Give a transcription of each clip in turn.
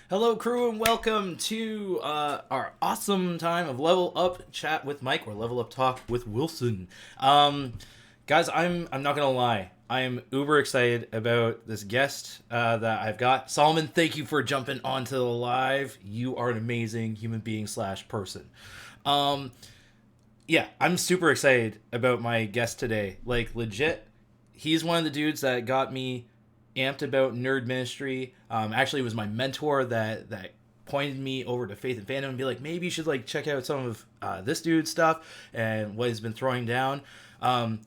Hello, crew, and welcome to our awesome time of Level Up Chat with Mike or Level Up Talk with Wilson. Guys, I'm not gonna lie, I am uber excited about this guest that I've got. Solomon, thank you for jumping onto the live. You are an amazing human being slash person. Um, yeah, I'm super excited about my guest today. Like legit, he's one of the dudes that got me amped about nerd ministry. Actually, it was my mentor that pointed me over to Faith and Fandom and be like, maybe you should like check out some of this dude's stuff and what he's been throwing down. Um,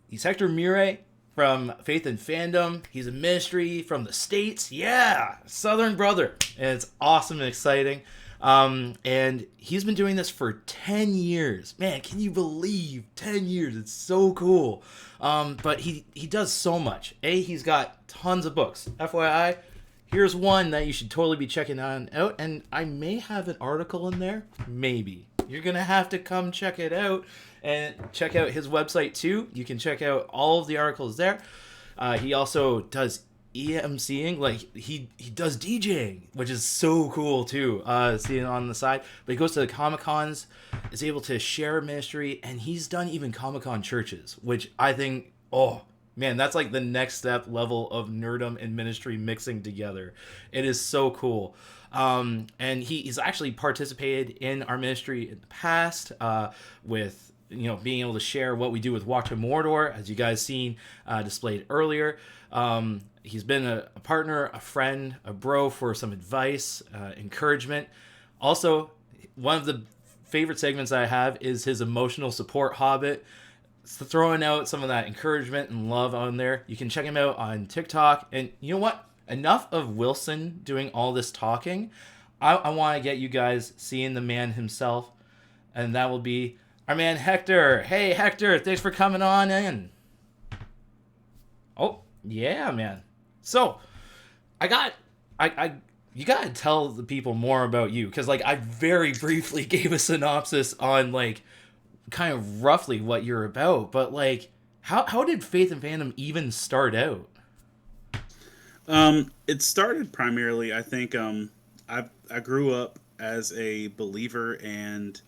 he's Hector Murray from Faith and Fandom. He's a ministry from the States. Yeah, Southern brother. And it's awesome and exciting. And he's been doing this for 10 years. Man, can you believe 10 years? It's so cool. But he does so much. He's got tons of books. FYI, here's one that you should totally be checking out. And I may have an article in there. Maybe. You're going to have to come check it out and check out his website too. You can check out all of the articles there. He also does EMCing, like he does DJing, which is so cool too. Seeing on the side, but he goes to the Comic Cons, is able to share ministry, and he's done even Comic Con churches, which I think, oh man, that's like the next step level of nerdom and ministry mixing together. It is so cool. And he's actually participated in our ministry in the past with being able to share what we do with Watch of Mordor, as you guys seen displayed earlier. He's been a partner, a friend, a bro for some advice, encouragement. Also, one of the favorite segments I have is his emotional support hobbit. So throwing out some of that encouragement and love on there. You can check him out on TikTok. And you know what? Enough of Wilson doing all this talking. I want to get you guys seeing the man himself. And that will be our man Hector. Hey, Hector, thanks for coming on in. Oh, yeah, man. So, you gotta tell the people more about you, because like I very briefly gave a synopsis on like kind of roughly what you're about, but like how did Faith and Fandom even start out? It started primarily, I think, I grew up as a believer and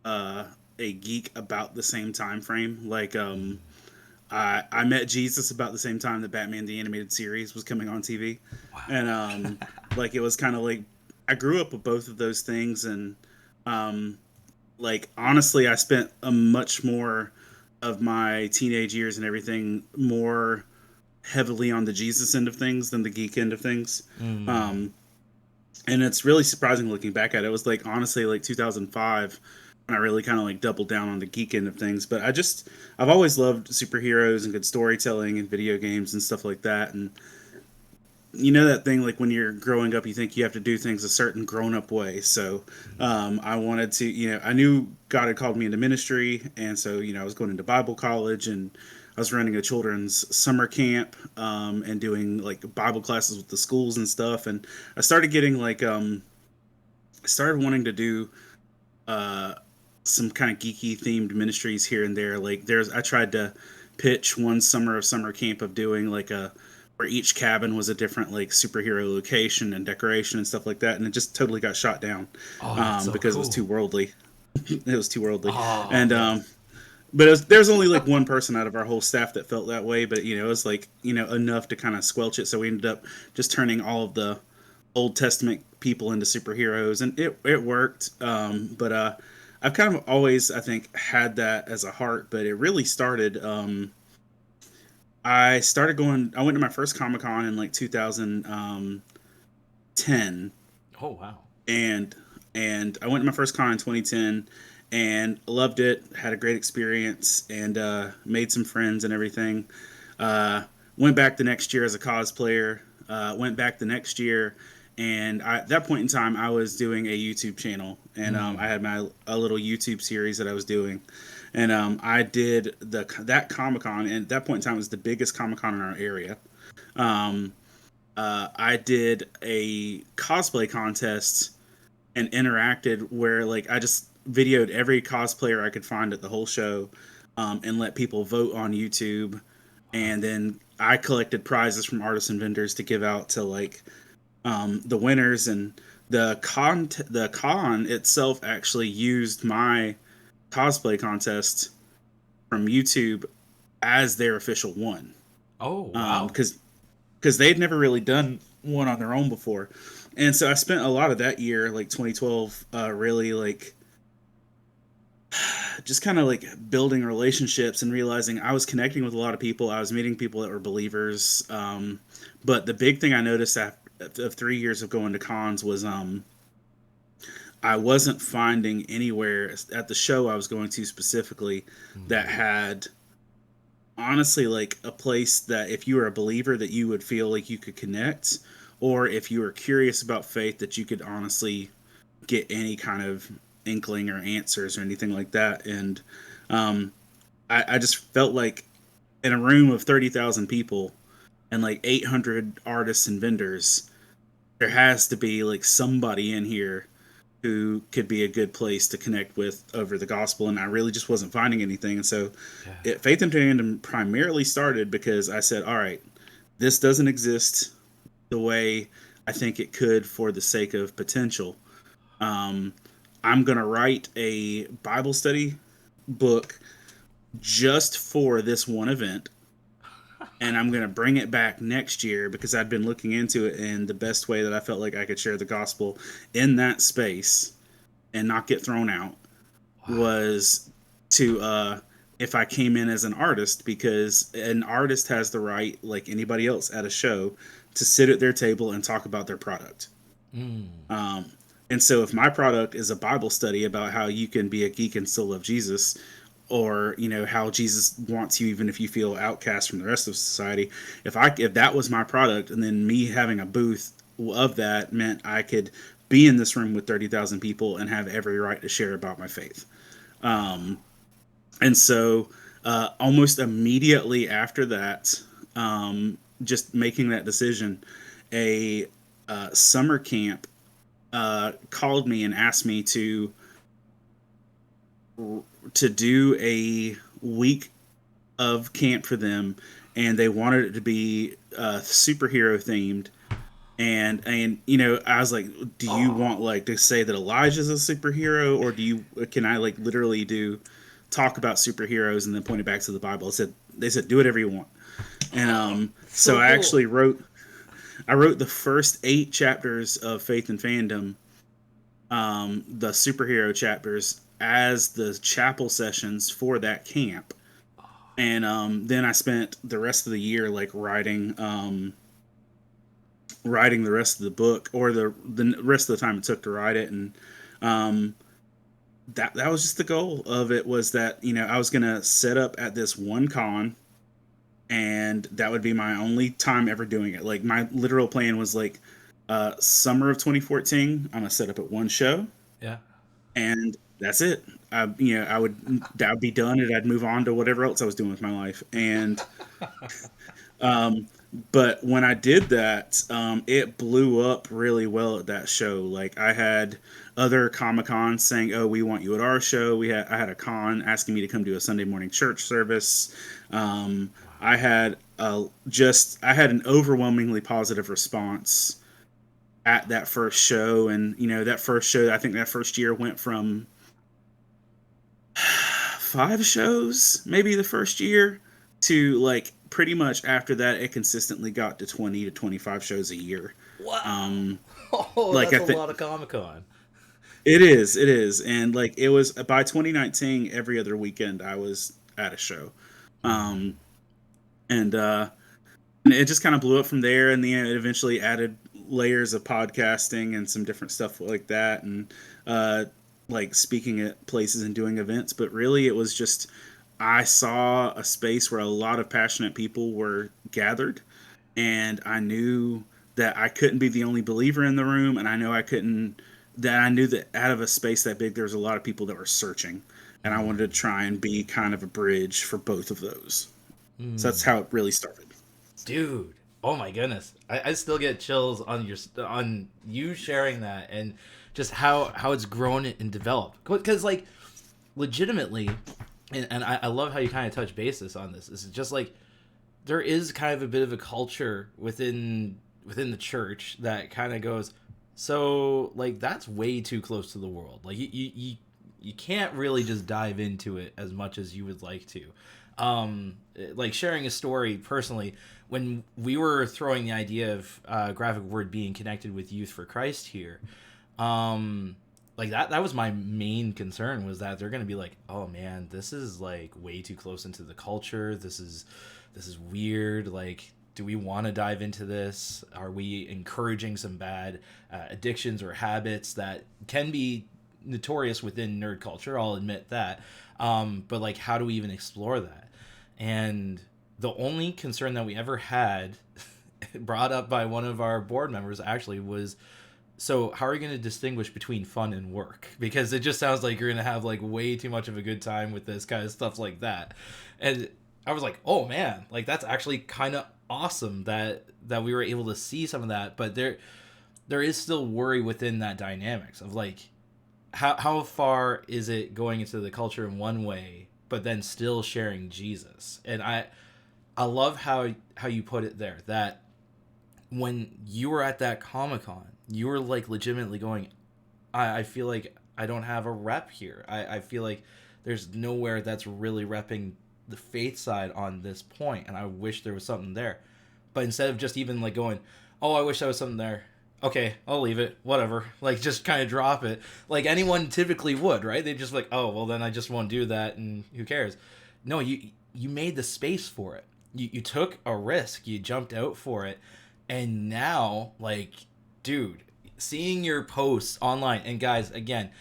uh, a geek about the same time frame. Like, I met Jesus about the same time that Batman the Animated Series was coming on TV, Wow. and like it was kind of like I grew up with both of those things, and um, like honestly, I spent a much more of my teenage years and everything more heavily on the Jesus end of things than the geek end of things. Mm. Um, and it's really surprising looking back at it. It was like honestly like 2005 when I really kind of like doubled down on the geek end of things. But I've always loved superheroes and good storytelling and video games and stuff like that. And you know that thing like when you're growing up, you think you have to do things a certain grown up way. So I wanted to, I knew God had called me into ministry, and so I was going into Bible college and I was running a children's summer camp and doing like Bible classes with the schools and stuff. And I started getting like I started wanting to do uh, some kind of geeky themed ministries here and there. Like I tried to pitch one summer of summer camp of doing like a where each cabin was a different like superhero location and decoration and stuff like that, and it just totally got shot down Oh, that's so because it was cool. too worldly. It was too worldly, Oh, and man. but there's only like one person out of our whole staff that felt that way. But it was like enough to kind of squelch it. So we ended up just turning all of the Old Testament people into superheroes, and it worked. But I've kind of always, I think, had that as a heart. But it really started. I started going. I went to my first Comic Con in like 2010, Oh, wow. and I went to my first con in 2010 and loved it. Had a great experience and made some friends and everything. Went back the next year as a cosplayer. Went back the next year, and at that point in time, I was doing a YouTube channel, and I Mm. had my a little YouTube series that I was doing, and I did that Comic Con, and at that point in time, it was the biggest Comic Con in our area. Um, I did a cosplay contest and interacted where like I just videoed every cosplayer I could find at the whole show, and let people vote on YouTube, Wow. and then I collected prizes from artists and vendors to give out to like the winners, and the con itself actually used my cosplay contest from YouTube as their official one. Oh, wow. Because they'd never really done one on their own before, and so I spent a lot of that year, like 2012, really like just kind of like building relationships and realizing I was connecting with a lot of people. I was meeting people that were believers. But the big thing I noticed after of 3 years of going to cons was I wasn't finding anywhere at the show I was going to specifically that had honestly like a place that if you were a believer that you would feel like you could connect, or if you were curious about faith that you could honestly get any kind of inkling or answers or anything like that. And um, I just felt like in a room of 30,000 people and like 800 artists and vendors, there has to be like somebody in here who could be a good place to connect with over the gospel. And I really just wasn't finding anything. And so Faith and Fandom primarily started because I said, all right, this doesn't exist the way I think it could for the sake of potential. Um, I'm going to write a Bible study book just for this one event. And I'm going to bring it back next year because I'd been looking into it, and the best way that I felt like I could share the gospel in that space and not get thrown out was to, if I came in as an artist, because an artist has the right, like anybody else at a show, to sit at their table and talk about their product. And so if my product is a Bible study about how you can be a geek and still love Jesus, or how Jesus wants you even if you feel outcast from the rest of society, if that was my product, and then me having a booth of that meant I could be in this room with 30,000 people and have every right to share about my faith. And so almost immediately after that, just making that decision, a summer camp called me and asked me to do a week of camp for them, and they wanted it to be superhero themed. And I was like, do you want like to say that Elijah's a superhero, or can I like literally talk about superheroes and then point it back to the Bible? They said do whatever you want. And so I actually wrote the first 8 chapters of Faith and Fandom, the superhero chapters, as the chapel sessions for that camp. And then I spent the rest of the year like writing the rest of the book, or the rest of the time it took to write it. And that was just the goal of it, was that I was gonna set up at this one con, and that would be my only time ever doing it. Like my literal plan was like summer of 2014, I'm gonna set up at one show, and that's it. I would be done, and I'd move on to whatever else I was doing with my life. And but when I did that, it blew up really well at that show. Like I had other Comic-Cons saying, "Oh, we want you at our show." I had a con asking me to come to a Sunday morning church service. I had an overwhelmingly positive response at that first show. And that first show, I think that first year went from 5 shows maybe the first year to like pretty much after that it consistently got to 20 to 25 shows a year. Wow. Like That's a lot of Comic-Con. It is. And like it was by 2019, every other weekend I was at a show. And it just kind of blew up from there, and then it eventually added layers of podcasting and some different stuff like that, and like speaking at places and doing events. But really it was just, I saw a space where a lot of passionate people were gathered, and I knew that I couldn't be the only believer in the room, and I knew that out of a space that big there was a lot of people that were searching, and I wanted to try and be kind of a bridge for both of those. So that's how it really started. Dude, oh my goodness, I still get chills on you sharing that, and just how it's grown and developed. Because like legitimately, and I love how you kind of touch basis on this. It's just like there is kind of a bit of a culture within within the church that kind of goes, so like that's way too close to the world. Like you can't really just dive into it as much as you would like to. Like sharing a story personally, when we were throwing the idea of graphic word being connected with Youth for Christ here, like that was my main concern, was that they're going to be like, oh man, this is like way too close into the culture. This is weird. Like, do we want to dive into this? Are we encouraging some bad addictions or habits that can be notorious within nerd culture? I'll admit that. But like, how do we even explore that? And the only concern that we ever had brought up by one of our board members actually was, so how are you going to distinguish between fun and work? Because it just sounds like you're going to have like way too much of a good time with this kind of stuff like that. And I was like, oh man, like that's actually kind of awesome that we were able to see some of that. But there is still worry within that dynamics of like, how far is it going into the culture in one way, but then still sharing Jesus? And I love how you put it there, that when you were at that Comic-Con, you were like legitimately going, I feel like I don't have a rep here. I feel like there's nowhere that's really repping the faith side on this point, and I wish there was something there. But instead of just even like going, oh, I wish there was something there, okay, I'll leave it, whatever, like just kind of drop it like anyone typically would, right? They just like, oh well, then I just won't do that, and who cares? No, you made the space for it. You took a risk, you jumped out for it, and now, like, dude, seeing your posts online, and guys, again,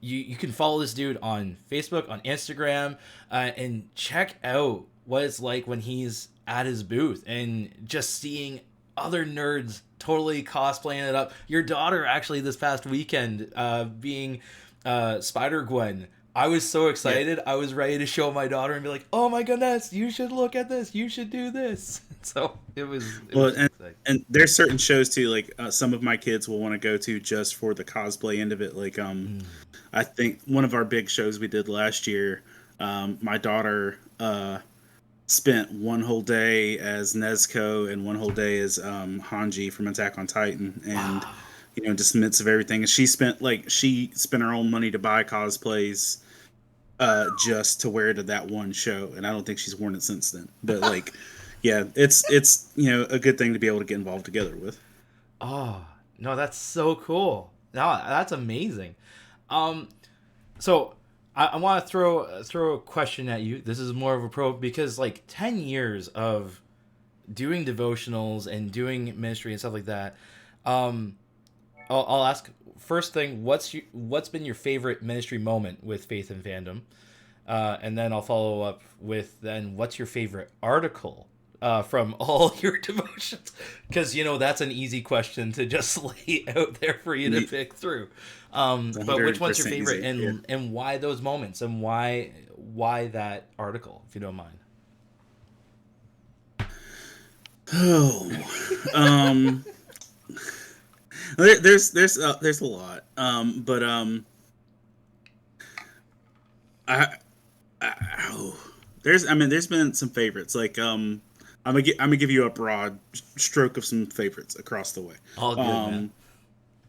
you can follow this dude on Facebook, on Instagram, and check out what it's like when he's at his booth and just seeing other nerds totally cosplaying it up. Your daughter actually this past weekend being Spider-Gwen. I was so excited. Yeah. I was ready to show my daughter and be like, oh my goodness, you should look at this. You should do this. So it was and there's certain shows too, like some of my kids will want to go to just for the cosplay end of it. Like I think one of our big shows we did last year, my daughter spent one whole day as Nezuko and one whole day as Hanji from Attack on Titan, and you know, just midst of everything. And she spent her own money to buy cosplays just to wear to that one show, and I don't think she's worn it since then. But like, yeah, it's you know, a good thing to be able to get involved together with. Oh no, that's so cool. No, that's amazing. So I want to throw a question at you. This is more of a probe, because like 10 years of doing devotionals and doing ministry and stuff like that. I'll ask first thing, what's been your favorite ministry moment with Faith and Fandom? And then I'll follow up with then what's your favorite article from all your devotions? Because, you know, that's an easy question to just lay out there for you to pick through. But which one's your favorite, and why those moments, and why that article, if you don't mind? Oh, there's a lot, but there's been some favorites. Like I'm gonna give you a broad stroke of some favorites across the way. All good,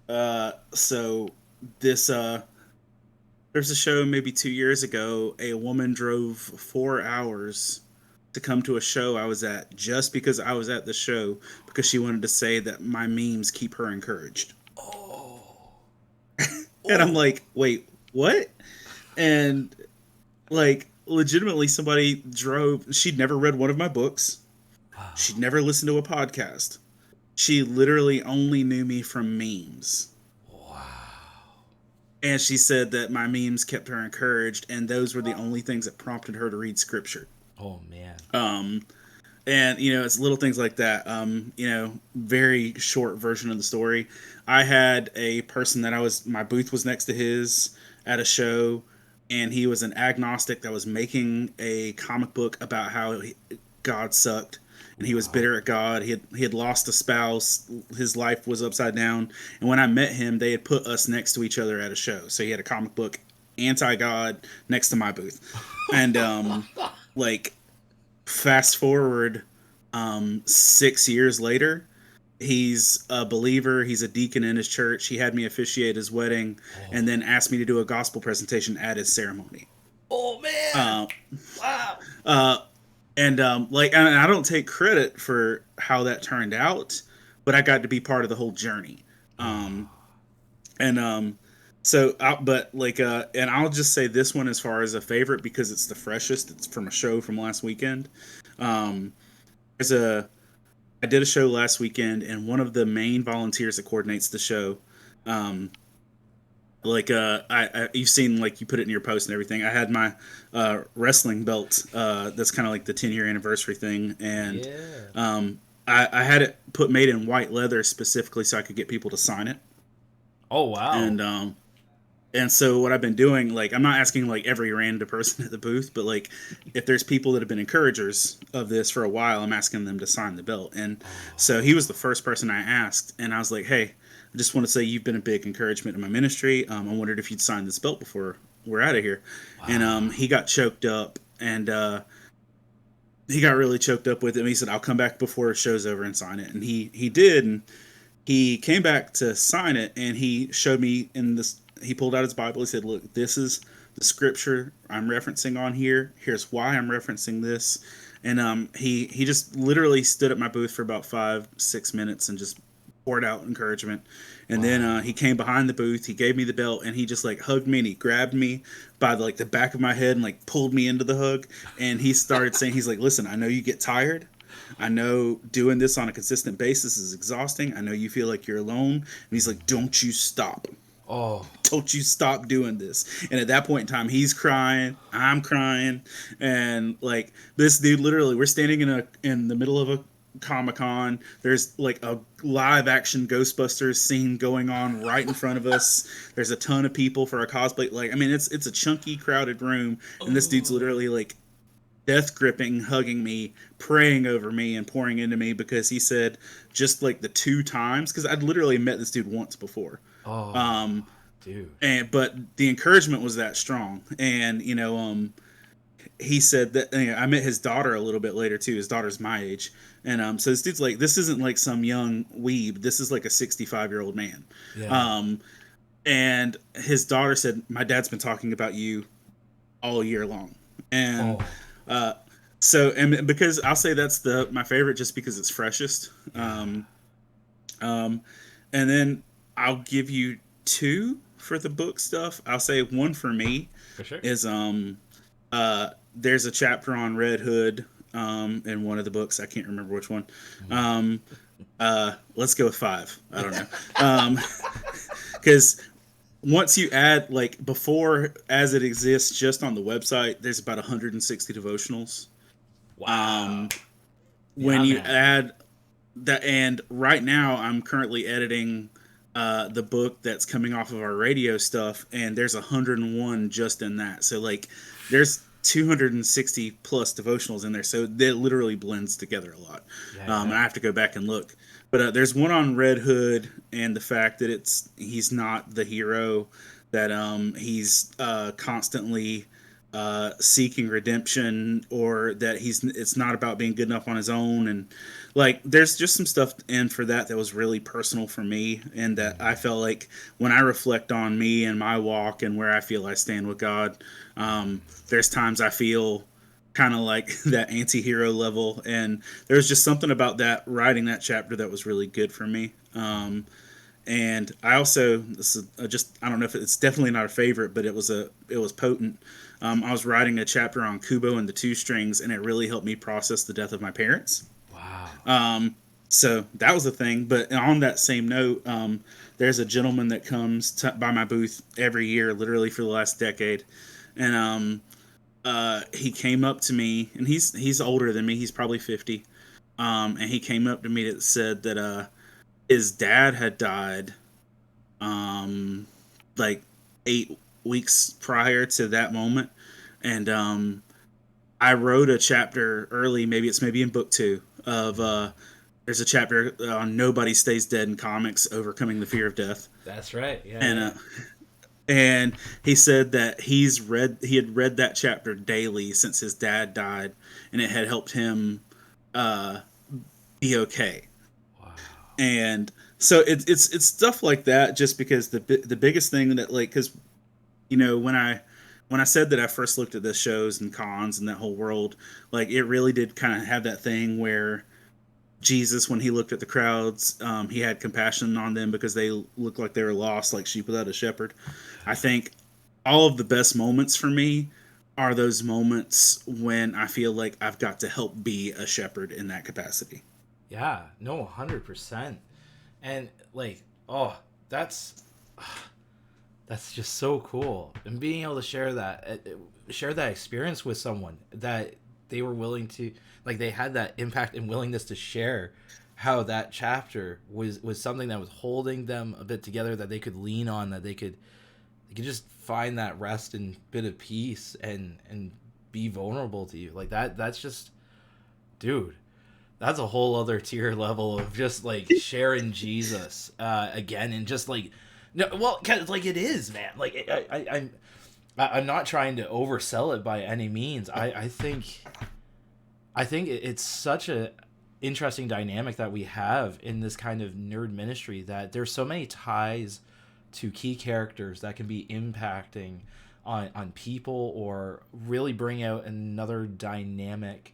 man. So this there's a show maybe 2 years ago. A woman drove 4 hours to come to a show I was at just because I was at the show, because she wanted to say that my memes keep her encouraged. Oh. And I'm like, wait, what? And like, legitimately, somebody drove. She'd never read one of my books. Wow. She'd never listened to a podcast. She literally only knew me from memes. Wow. And she said that my memes kept her encouraged, and those were the only things that prompted her to read scripture. Oh man. And you know, it's little things like that. You know, very short version of the story. I had a person that my booth was next to his at a show, and he was an agnostic that was making a comic book about how God sucked, and he was bitter at God. He had lost a spouse. His life was upside down. And when I met him, they had put us next to each other at a show. So he had a comic book anti-God next to my booth. And like, fast forward 6 years later, He's a believer. He's a deacon in his church. He had me officiate his wedding, and then asked me to do a gospel presentation at his ceremony. Oh man! Uh, Wow! uh, like, and I don't take credit for how that turned out, but I got to be part of the whole journey. Um, and but like, and I'll just say this one as far as a favorite because it's the freshest. It's from a show from last weekend. Um, there's a I did a show last weekend, and one of the main volunteers that coordinates the show, um, you've seen, like, you put it in your post and everything. I had my wrestling belt. That's kind of like the 10-year anniversary thing, and Yeah. I had it made in white leather specifically so I could get people to sign it, Oh wow! and so what I've been doing, like, I'm not asking like every random person at the booth, but like if there's people that have been encouragers of this for a while, I'm asking them to sign the belt. And so he was the first person I asked, and I was like, hey, I just want to say you've been a big encouragement in my ministry. I wondered if you'd sign this belt before we're out of here. Wow! And he got choked up, and he got really choked up with it. And he said, I'll come back before the show's over and sign it. And he did, and he came back to sign it, and he showed me in this. He pulled out his Bible. He said, "Look, this is the scripture I'm referencing on here. Here's why I'm referencing this." And he just literally stood at my booth for about 5-6 minutes and just poured out encouragement. And Wow! then he came behind the booth. He gave me the belt, and he just like hugged me, and he grabbed me by the back of my head and like pulled me into the hug. And he started saying, he's like, "Listen, I know you get tired. I know doing this on a consistent basis is exhausting. I know you feel like you're alone." And he's like, "Don't you stop. Oh. Don't you stop doing this." And at that point in time, he's crying, I'm crying, and like this dude, literally, we're standing in the middle of a Comic-Con. There's like a live action Ghostbusters scene going on right in front of us. There's a ton of people for a cosplay. Like, I mean, it's a chunky, crowded room, and this dude's literally like death gripping, hugging me, praying over me, and pouring into me because he said just like the 2 times, because I'd literally met this dude once before. Oh. Um, Dude. but the encouragement was that strong, and he said that, I met his daughter a little bit later too. His daughter's my age, and so this dude's like, this isn't like some young weeb. This is like a 65-year-old man. Yeah. And his daughter said, "My dad's been talking about you all year long," and Oh. uh, so, and because I'll say that's my favorite just because it's freshest. Um, and then I'll give you 2 for the book stuff. I'll say one for me For sure. is there's a chapter on Red Hood in one of the books. I can't remember which one. Let's go with 5. I don't know. Because once you add, like, before, as it exists just on the website, there's about 160 devotionals. Wow. When Yeah, you man. add that, and right now I'm currently editing the book that's coming off of our radio stuff, and there's 101 just in that. So like, there's 260 plus devotionals in there, so it literally blends together a lot. Yeah. And I have to go back and look, but there's one on Red Hood and the fact that he's not the hero, that he's constantly seeking redemption, or that it's not about being good enough on his own. And like, there's just some stuff in for that was really personal for me, and that I felt like when I reflect on me and my walk and where I feel I stand with God, there's times I feel kind of like that anti-hero level, and there's just something about that, writing that chapter, that was really good for me. And I also, this is just, I don't know if it's definitely not a favorite, but it was potent. I was writing a chapter on Kubo and the Two Strings, and it really helped me process the death of my parents. Wow. So that was a thing. But on that same note, there's a gentleman that comes by my booth every year, literally for the last decade, and he came up to me, and he's older than me. He's probably 50, and he came up to me that said that his dad had died, like 8 weeks prior to that moment, and I wrote a chapter early. Maybe in book 2 of there's a chapter on Nobody Stays Dead in comics, overcoming the fear of death. That's right. Yeah. And yeah. and he said that he had read that chapter daily since his dad died, and it had helped him be okay. Wow. And so it's stuff like that. Just because the biggest thing that, like, because when I said that I first looked at the shows and cons and that whole world, like, it really did kind of have that thing where Jesus, when he looked at the crowds, he had compassion on them because they looked like they were lost, like sheep without a shepherd. I think all of the best moments for me are those moments when I feel like I've got to help be a shepherd in that capacity. Yeah, no, 100%. And like, oh, that's that's just so cool. And being able to share that experience with someone that they were willing to, like, they had that impact and willingness to share how that chapter was something that was holding them a bit together, that they could lean on, that they could just find that rest and bit of peace and be vulnerable to you. Like that's just, dude, that's a whole other tier level of just like sharing Jesus again, and just like, no, well, 'cause, like, it is, man. Like I'm not trying to oversell it by any means. I think it's such a interesting dynamic that we have in this kind of nerd ministry, that there's so many ties to key characters that can be impacting on people, or really bring out another dynamic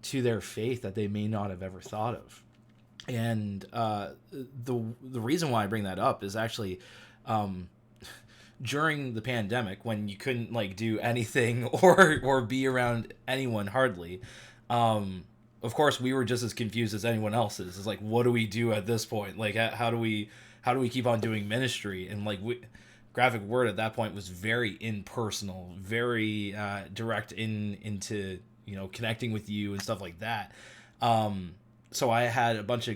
to their faith that they may not have ever thought of. And the reason why I bring that up is actually, um, during the pandemic, when you couldn't like do anything or be around anyone hardly. Of course, we were just as confused as anyone else is. It's like, what do we do at this point? Like, how do we keep on doing ministry? And like, graphic word at that point was very impersonal, very direct into connecting with you and stuff like that. So I had a bunch of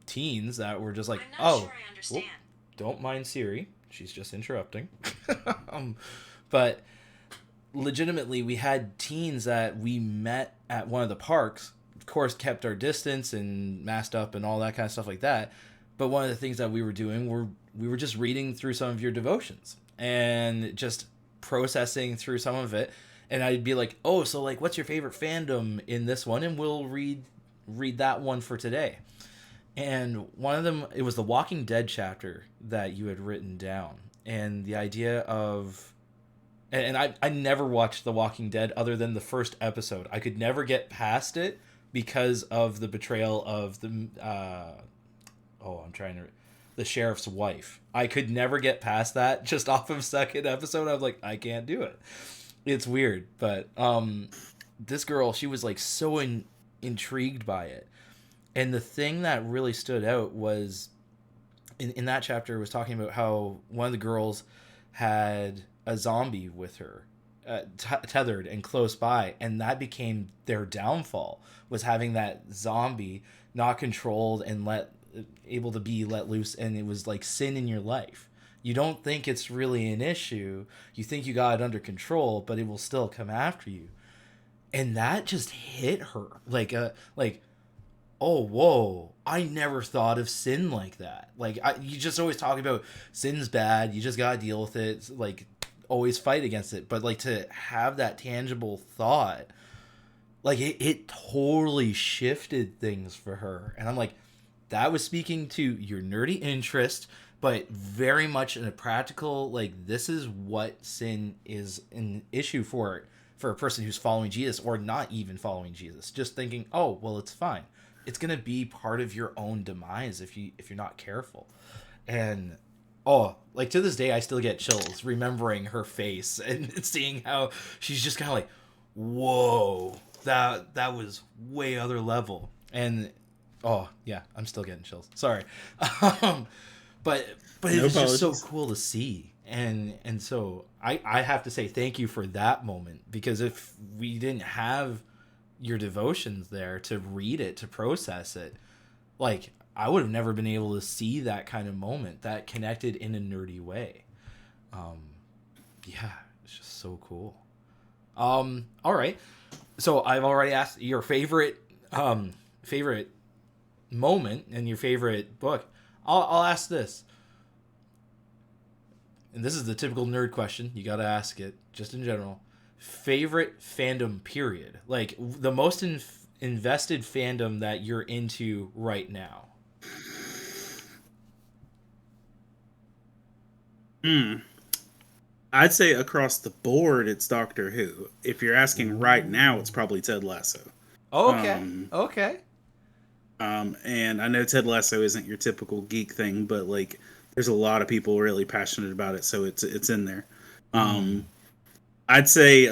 teens that were just like, oh, sure, don't mind Siri, she's just interrupting. um, but legitimately, we had teens that we met at one of the parks, of course kept our distance and masked up and all that kind of stuff like that. But one of the things that we were doing were we were just reading through some of your devotions and just processing through some of it. And I'd be like, oh, so like, what's your favorite fandom in this one? And we'll read that one for today. And one of them, it was the Walking Dead chapter that you had written down. And the idea of, and I never watched The Walking Dead other than the first episode. I could never get past it because of the betrayal of the sheriff's wife. I could never get past that just off of second episode. I was like, I can't do it. It's weird. But this girl, she was like so intrigued by it. And the thing that really stood out was in that chapter was talking about how one of the girls had a zombie with her, tethered and close by, and that became their downfall, was having that zombie not controlled and able to be let loose, and it was like sin in your life. You don't think it's really an issue. You think you got it under control, but it will still come after you. And that just hit her like oh, whoa, I never thought of sin like that. Like, you just always talk about sin's bad, you just gotta deal with it, like, always fight against it. But, like, to have that tangible thought, like, it totally shifted things for her. And I'm like, that was speaking to your nerdy interest, but very much in a practical, like, this is what sin is an issue for a person who's following Jesus, or not even following Jesus. Just thinking, oh, well, it's fine. It's gonna be part of your own demise if you're not careful. And oh, like, to this day I still get chills remembering her face and seeing how she's just kind of like, whoa, that was way other level. And oh yeah, I'm still getting chills, sorry. But it No was just so apologies. cool to see. And so I have to say thank you for that moment, because if we didn't have your devotions there to read it, to process it, like, I would have never been able to see that kind of moment that connected in a nerdy way. um yeah, it's just so cool. All right, so I've already asked your favorite moment and your favorite book. I'll ask this, and this is the typical nerd question, you gotta ask it just in general. Favorite fandom period, like the most invested fandom that you're into right now. Hmm. I'd say across the board, it's Doctor Who. If you're asking right now, it's probably Ted Lasso. Okay. Um, Okay. and I know Ted Lasso isn't your typical geek thing, but like, there's a lot of people really passionate about it, so it's in there. Mm. Um, I'd say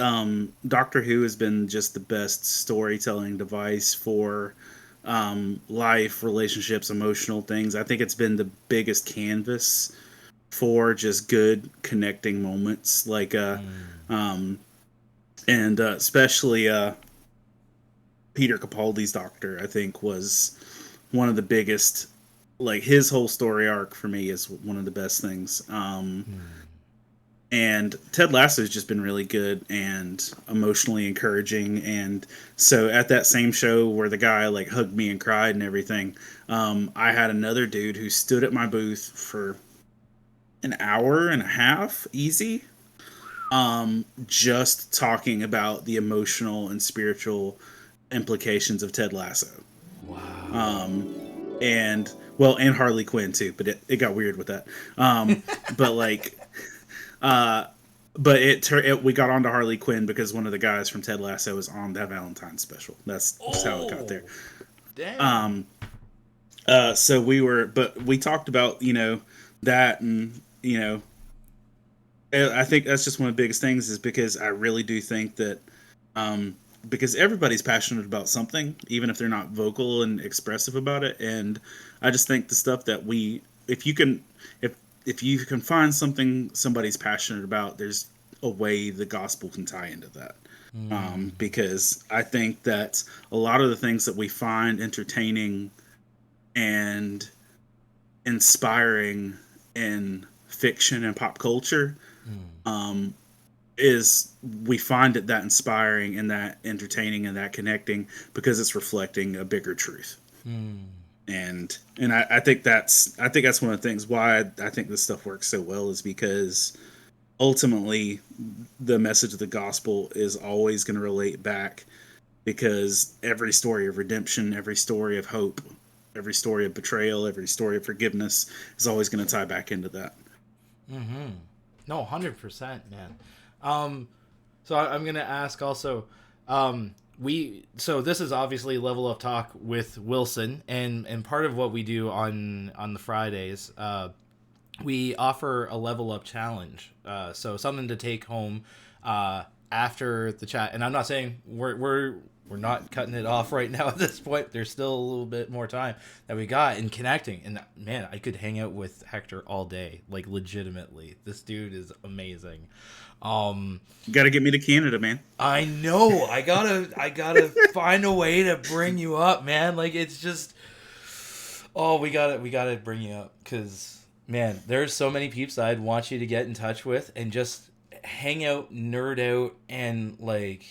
Doctor Who has been just the best storytelling device for life, relationships, emotional things. I think it's been the biggest canvas for just good connecting moments, like Mm. um, and especially Peter Capaldi's Doctor. I think was one of the biggest. Like his whole story arc for me is one of the best things. Mm. And Ted Lasso's just been really good and emotionally encouraging. And so at that same show where the guy like hugged me and cried and everything, I had another dude who stood at my booth for an hour and a half, easy, just talking about the emotional and spiritual implications of Ted Lasso. Wow. Um, and well, and Harley Quinn too, but it got weird with that. But like, uh, but we got onto Harley Quinn because one of the guys from Ted Lasso is on that Valentine's special. That's just how it got there. Oh, damn. Um, so but we talked about that, and I think that's just one of the biggest things is because I really do think that um, because everybody's passionate about something, even if they're not vocal and expressive about it. And I just think the stuff that if you can, if you can find something somebody's passionate about, there's a way the gospel can tie into that. Mm. Because I think that a lot of the things that we find entertaining and inspiring in fiction and pop culture Mm. um, is we find it that inspiring and that entertaining and that connecting because it's reflecting a bigger truth. Mm. And I think that's one of the things why I think this stuff works so well is because ultimately the message of the gospel is always going to relate back because every story of redemption, every story of hope, every story of betrayal, every story of forgiveness is always going to tie back into that. Mm-hmm. No, 100%, man. Um, so I'm gonna ask also. This is obviously Level Up Talk with Wilson, and part of what we do on the Fridays, we offer a level up challenge. So something to take home after the chat. And I'm not saying we're not cutting it off right now at this point. There's still a little bit more time that we got in connecting. And man, I could hang out with Hector all day, like legitimately. This dude is amazing. You got to get me to Canada, man. I know. I gotta find a way to bring you up, man. Like it's just oh, we gotta bring you up because man, there's so many peeps I'd want you to get in touch with and just hang out, nerd out, and like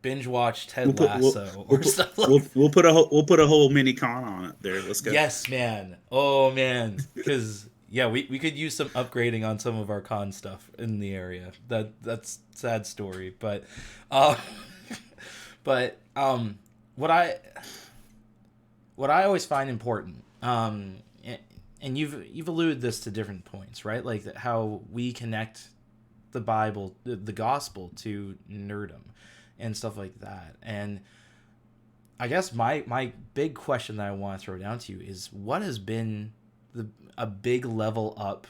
binge watch We'll Ted put Lasso or stuff like that. we'll put a whole mini con on it there. Let's go. Yes, man. Oh man, because yeah, we could use some upgrading on some of our con stuff in the area. That's sad story, but uh, but what I always find important, and you've alluded this to different points, right? Like how we connect the Bible, the gospel, to nerdom and stuff like that. And I guess my big question that I want to throw down to you is what has been a big level up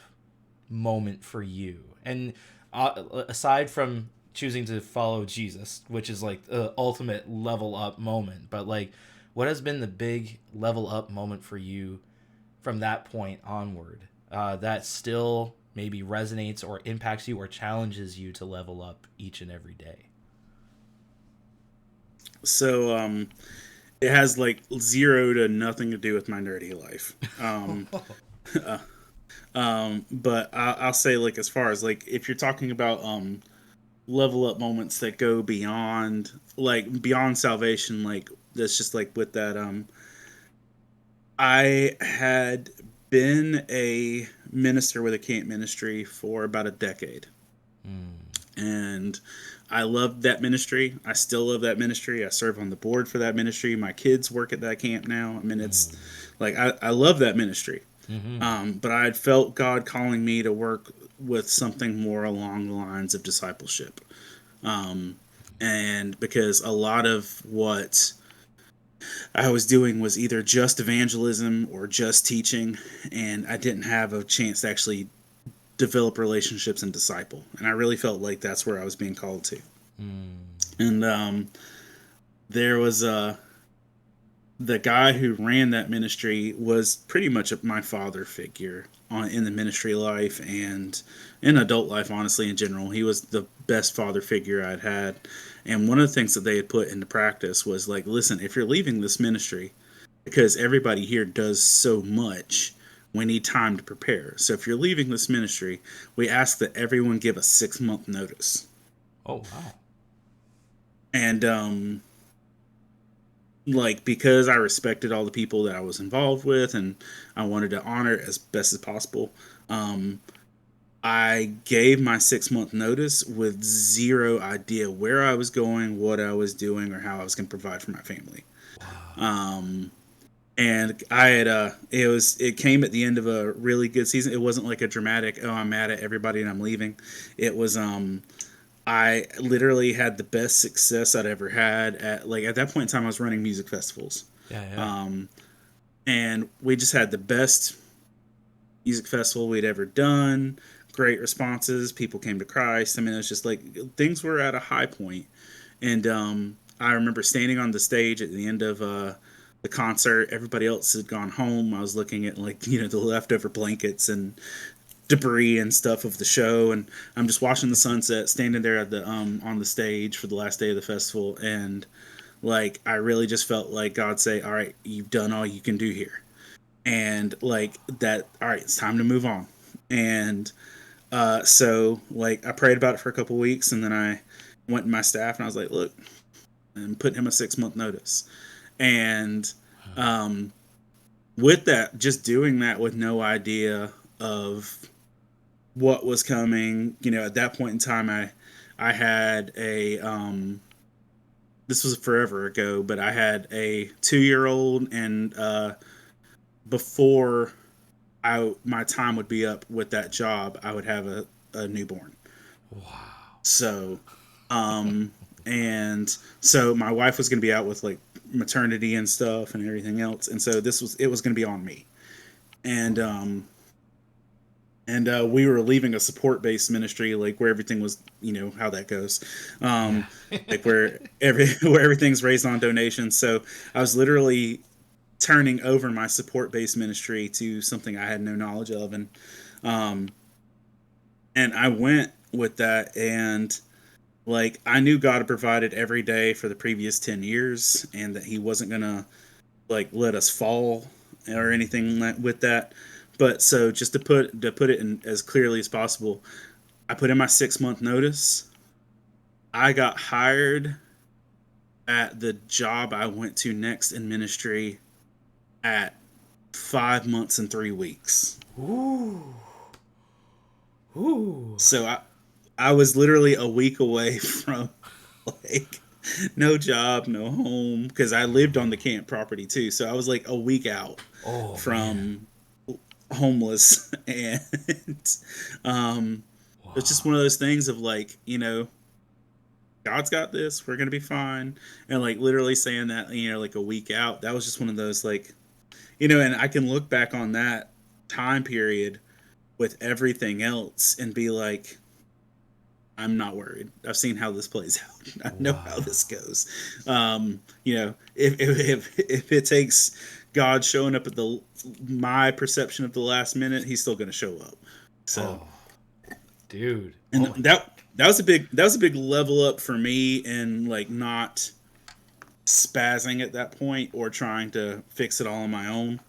moment for you? And aside from choosing to follow Jesus, which is like the ultimate level up moment, but like what has been the big level up moment for you from that point onward that still maybe resonates or impacts you or challenges you to level up each and every day? So it has like zero to nothing to do with my nerdy life. But I'll say like as far as like if you're talking about level up moments that go beyond like beyond salvation, like that's just like with that I had been a minister with a camp ministry for about a decade. Mm. And I loved that ministry. I still love that ministry. I serve on the board for that ministry. My kids work at that camp now. I mean, it's Mm. like I love that ministry. But I had felt God calling me to work with something more along the lines of discipleship. And because a lot of what I was doing was either just evangelism or just teaching, and I didn't have a chance to actually develop relationships and disciple. And I really felt like that's where I was being called to. And there was the guy who ran that ministry was pretty much my father figure in the ministry life and in adult life, honestly, in general. He was the best father figure I'd had. And one of the things that they had put into practice was like, listen, if you're leaving this ministry, because everybody here does so much, we need time to prepare. So if you're leaving this ministry, we ask that everyone give a 6-month notice. Oh, wow. And like, because I respected all the people that I was involved with and I wanted to honor it as best as possible, I gave my 6-month notice with zero idea where I was going, what I was doing, or how I was going to provide for my family. And I had it came at the end of a really good season. It wasn't like a dramatic, oh, I'm mad at everybody and I'm leaving. It was I literally had the best success I'd ever had at that point in time I was running music festivals. Yeah. And we just had the best music festival we'd ever done. Great responses. People came to Christ. I mean, it was just like things were at a high point. And I remember standing on the stage at the end of the concert. Everybody else had gone home. I was looking at the leftover blankets and debris and stuff of the show, and I'm just watching the sunset, standing there at the on the stage for the last day of the festival, and I really just felt like God say, all right, you've done all you can do here. And all right, it's time to move on. And so I prayed about it for a couple weeks, and then I went to my staff and I was like, look, and put him a 6-month notice. And with that, just doing that with no idea of what was coming, at that point in time, I had a this was forever ago, but I had a 2-year-old, and before my time would be up with that job, I would have a newborn. Wow. So and so my wife was going to be out with maternity and stuff and everything else, and so it was going to be on me. And we were leaving a support-based ministry, where everything was, how that goes, where everything's raised on donations. So I was literally turning over my support-based ministry to something I had no knowledge of, and I went with that, and I knew God had provided every day for the previous 10 years, and that He wasn't gonna let us fall or anything with that. But so just to put it in as clearly as possible, I put in my 6-month notice. I got hired at the job I went to next in ministry at 5 months and 3 weeks. Ooh. So I was literally a week away from no job, no home, because I lived on the camp property too. So I was a week out from homeless, and it's just one of those things of God's got this, we're gonna be fine. And literally saying that, a week out, that was just one of those and I can look back on that time period with everything else and be I'm not worried. I've seen how this plays out. I know how this goes. If it takes God showing up at my perception of the last minute, He's still going to show up. So, dude, and that was a big level up for me, and not spazzing at that point or trying to fix it all on my own.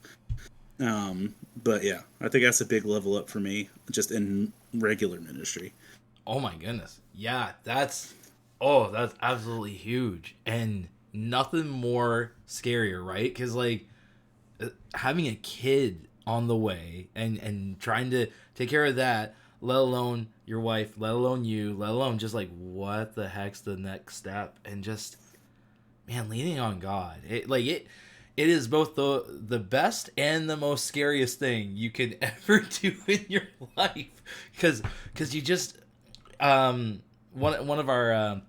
But yeah, I think that's a big level up for me, just in regular ministry. Oh my goodness. Yeah, that's absolutely huge. And nothing more scarier, right? Because having a kid on the way and trying to take care of that, let alone your wife, let alone you, let alone just what the heck's the next step, and just, man, leaning on God. it is both the best and the most scariest thing you can ever do in your life, because you just one of our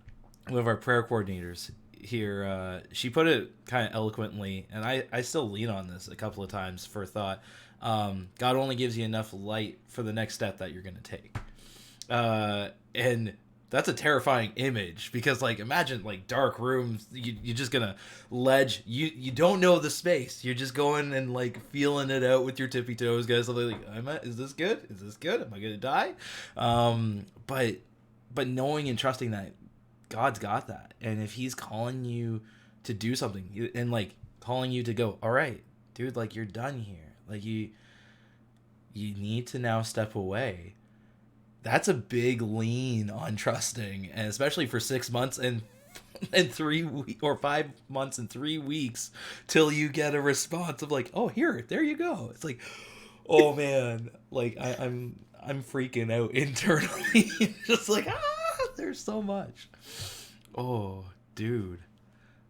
prayer coordinators here, she put it kind of eloquently, and I still lean on this a couple of times for thought. God only gives you enough light for the next step that you're going to take. And that's a terrifying image, because like imagine like dark rooms, you're just gonna ledge, you don't know the space, you're just going and like feeling it out with your tippy toes, guys. Like, is this good, am I gonna die? But knowing and trusting that God's got that, and if he's calling you to do something, and like calling you to go, all right dude, like you're done here, like you need to now step away. That's a big lean on trusting, and especially for 6 months and 5 months and 3 weeks till you get a response of like, oh, there you go. It's like, oh man, like I'm freaking out internally, just like there's so much. Oh, dude,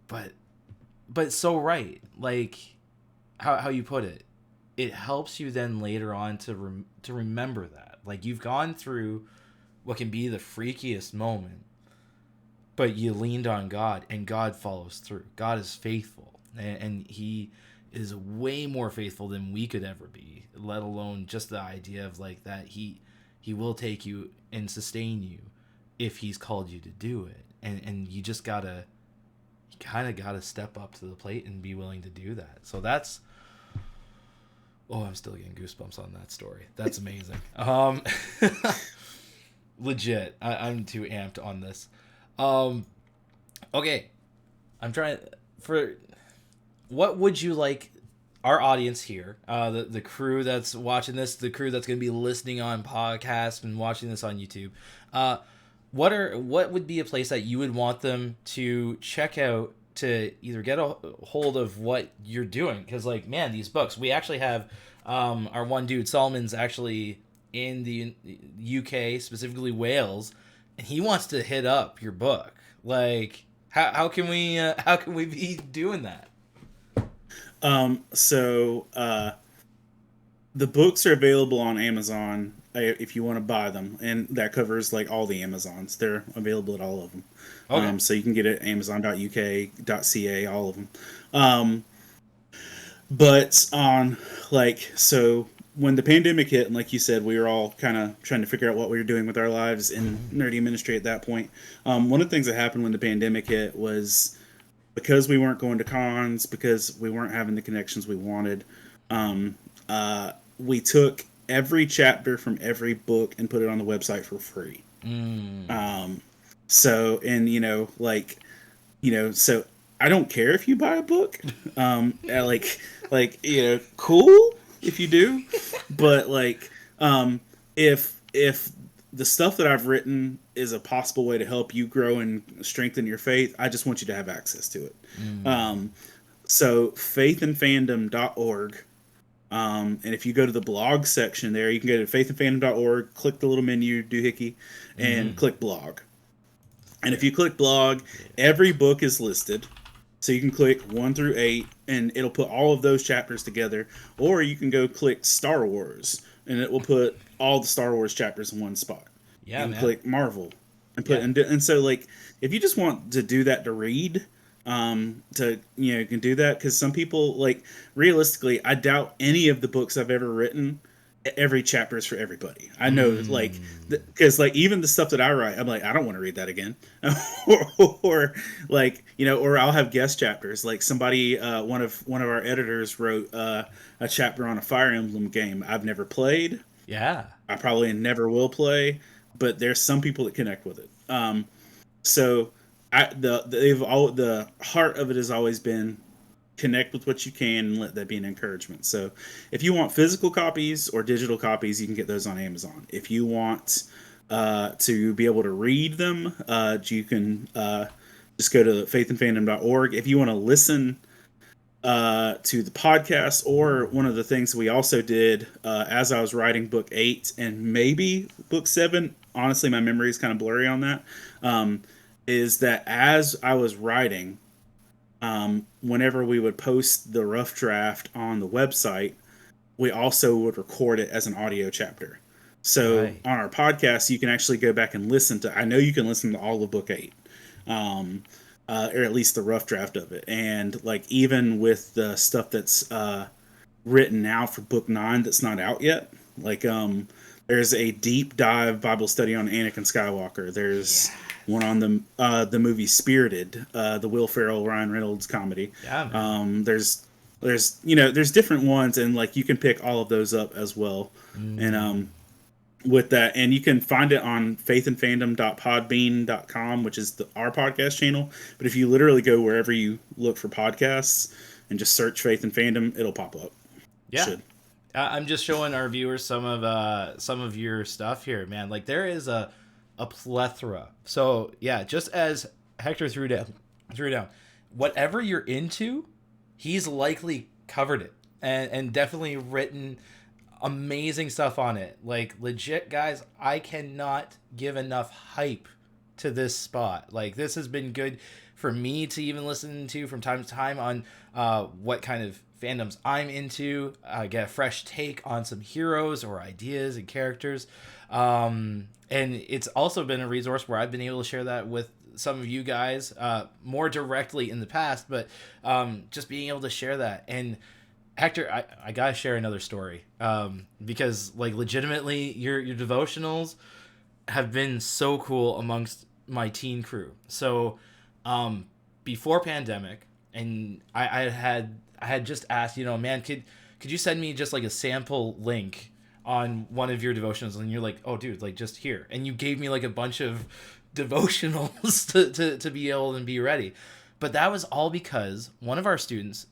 but so right, like how you put it. It helps you then later on to remember that. Like, you've gone through what can be the freakiest moment, but you leaned on God, and God follows through. God is faithful, and he is way more faithful than we could ever be, let alone just the idea of like that he will take you and sustain you if he's called you to do it. And you just kind of gotta step up to the plate and be willing to do that. So that's, oh, I'm still getting goosebumps on that story. That's amazing. Legit. I'm too amped on this. Okay. I'm trying for, what would you like our audience here, the crew that's watching this, the crew that's going to be listening on podcast and watching this on YouTube, what would be a place that you would want them to check out to either get a hold of what you're doing? Because like, man, these books, we actually have our one dude Solomon's actually in the UK, specifically Wales, and he wants to hit up your book. Like, how can we be doing that? So the books are available on Amazon if you want to buy them, and that covers like all the Amazons. They're available at all of them. Okay. So you can get it at amazon.uk.ca, all of them. But on like, so when the pandemic hit, and like you said, we were all kind of trying to figure out what we were doing with our lives in nerdy ministry at that point. One of the things that happened when the pandemic hit was, because we weren't going to cons, because we weren't having the connections we wanted, we took every chapter from every book and put it on the website for free. So, and so I don't care if you buy a book, cool if you do, but like, if the stuff that I've written is a possible way to help you grow and strengthen your faith, I just want you to have access to it. So faithandfandom.org. And if you go to the blog section there, you can go to faithandfandom.org, click the little menu, doohickey, and click blog. And if you click blog, every book is listed. So you can click 1 through 8, and it'll put all of those chapters together. Or you can go click Star Wars, and it will put all the Star Wars chapters in one spot. Yeah, and click Marvel, and put and so like, if you just want to do that to read, you can do that, because some people, like, realistically, I doubt any of the books I've ever written, every chapter is for everybody. I know, like, because like, even the stuff that I write, I'm like, I don't want to read that again. or like, or I'll have guest chapters. Like somebody, one of our editors wrote a chapter on a Fire Emblem game I've never played. Yeah, I probably never will play, but there's some people that connect with it. So the heart of it has always been, connect with what you can and let that be an encouragement. So if you want physical copies or digital copies, you can get those on Amazon. If you want to be able to read them, you can just go to faithandfandom.org. If you want to listen to the podcast, or one of the things we also did as I was writing book 8 and maybe book 7, honestly my memory is kind of blurry on that, is that as I was writing, whenever we would post the rough draft on the website, we also would record it as an audio chapter. So Right. on our podcast, you can actually go back and listen to. I know you can listen to all of book 8, um, or at least the rough draft of it. And like even with the stuff that's written now for book 9 that's not out yet, like there's a deep dive Bible study on Anakin Skywalker. There's Yeah. one on the movie Spirited, the Will Ferrell Ryan Reynolds comedy. Yeah, man. There's different ones, and like you can pick all of those up as well. And Mm. with that, and you can find it on faithandfandom.podbean.com, which is our podcast channel. But if you literally go wherever you look for podcasts and just search Faith and Fandom, it'll pop up. Yeah. Should. I'm just showing our viewers some of your stuff here, man. Like there is a plethora. So yeah, just as Hector threw down, whatever you're into, he's likely covered it and definitely written amazing stuff on it. Like legit, guys, I cannot give enough hype to this spot. Like this has been good for me to even listen to from time to time on what kind of fandoms I'm into, get a fresh take on some heroes or ideas and characters. And it's also been a resource where I've been able to share that with some of you guys more directly in the past, but just being able to share that. And Hector, I gotta share another story because like legitimately your devotionals have been so cool amongst my teen crew. So before pandemic, and I had just asked, man, could you send me just like a sample link on one of your devotionals? And you're like, oh dude, like just here. And you gave me like a bunch of devotionals to be able and be ready. But that was all because one of our students,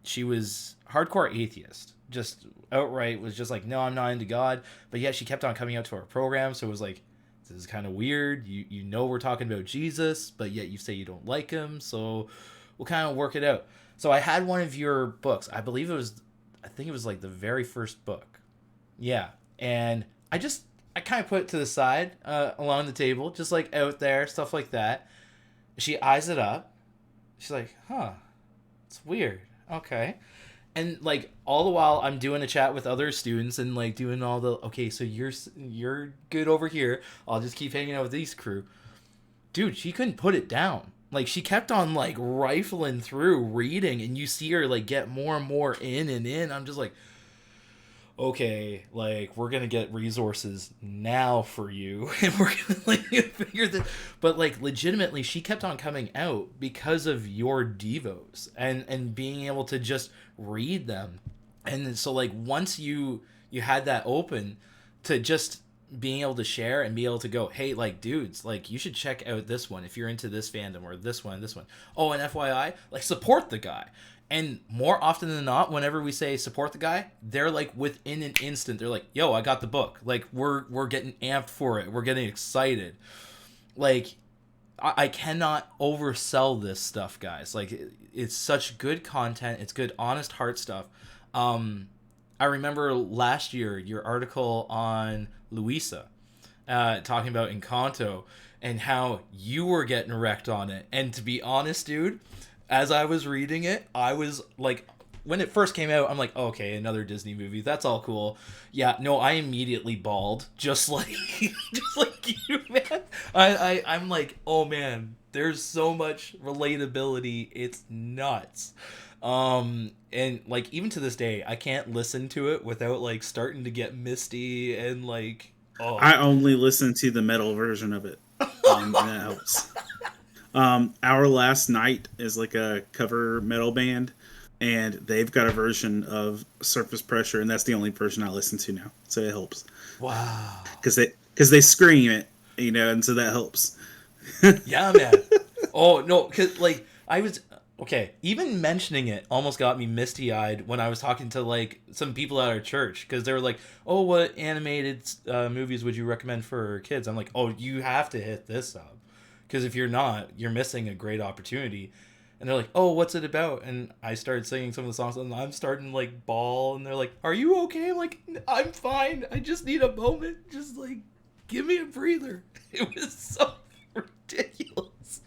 she was hardcore atheist, just outright was just like, no, I'm not into God. But yet she kept on coming out to our program. So it was like, this is kind of weird. You know we're talking about Jesus, but yet you say you don't like him. So we'll kind of work it out. So I had one of your books. I think it was like the very first book. Yeah. And I kind of put it to the side along the table, just like out there, stuff like that. She eyes it up. She's like, huh, it's weird. Okay. And like all the while I'm doing a chat with other students and like doing all the, okay, so you're good over here. I'll just keep hanging out with these crew. Dude, she couldn't put it down. Like she kept on like rifling through reading, and you see her like get more and more in and in. I'm just like, okay, like we're gonna get resources now for you, and we're gonna like figure this. But like legitimately, she kept on coming out because of your devos and being able to just read them. And so like once you had that open to just being able to share and be able to go, hey, like dudes, like you should check out this one if you're into this fandom, or this one. Oh, and FYI, like support the guy. And more often than not, whenever we say support the guy, they're like within an instant, they're like, yo, I got the book. Like we're getting amped for it. We're getting excited. Like I cannot oversell this stuff, guys. Like it's such good content. It's good, honest heart stuff. I remember last year your article on Luisa, talking about Encanto and how you were getting wrecked on it. And to be honest, dude, as I was reading it, I was like, when it first came out, I'm like, okay, another Disney movie. That's all cool. Yeah, no, I immediately bawled, just like, just like you, man. I'm like, oh man, there's so much relatability. It's nuts. And like even to this day, I can't listen to it without like starting to get misty and like, oh. I only listen to the metal version of it, and that helps. Our Last Night is like a cover metal band, and they've got a version of Surface Pressure, and that's the only version I listen to now, so it helps. Wow. Because they scream it, and so that helps. Yeah, man. Oh no, cause like I was okay. Even mentioning it almost got me misty eyed when I was talking to like some people at our church, because they were like, "Oh, what animated movies would you recommend for kids?" I'm like, "Oh, you have to hit this up, because if you're not, you're missing a great opportunity." And they're like, "Oh, what's it about?" And I started singing some of the songs, and I'm starting to like bawl, and they're like, "Are you okay?" I'm like, "I'm fine. I just need a moment. Just like, give me a breather." It was so ridiculous.